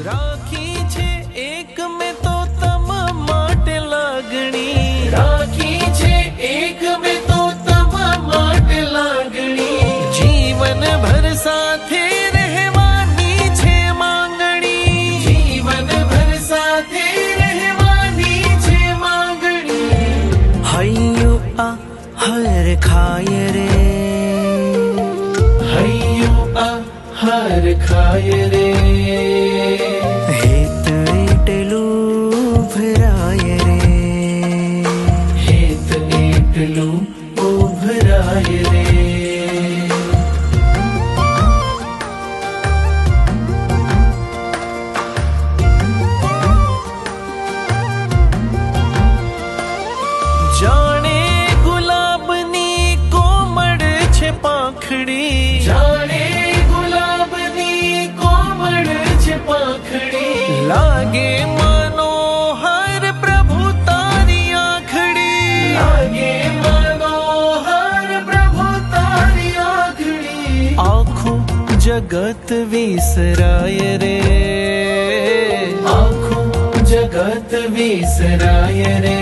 રાખી છે એક મેં તો તમ માટે લાગણી, રાખી છે એક મેં તો તમ માટે લાગણી, જીવન ભર સાથે રહેવાની છે માંગણી, જીવન ભર સાથે રહેવાની છે માંગણી. હૈયું આ હર ખાય રે, હૈયું આ હર ખાય રે, હેત એટલું ભરાય રે, હેત એટલું ભરાય રે. જાણે ગુલાબની કોમળ છે પાંખડી, જાણે ગુલાબની કોમળ છે પાંખડી, લાગે મનોહર પ્રભુ તારી આંખડી, લાગે મનોહર પ્રભુ તારી આંખડી. આખું જગત વિસરાય રે, આખું જગત વિસરાય રે,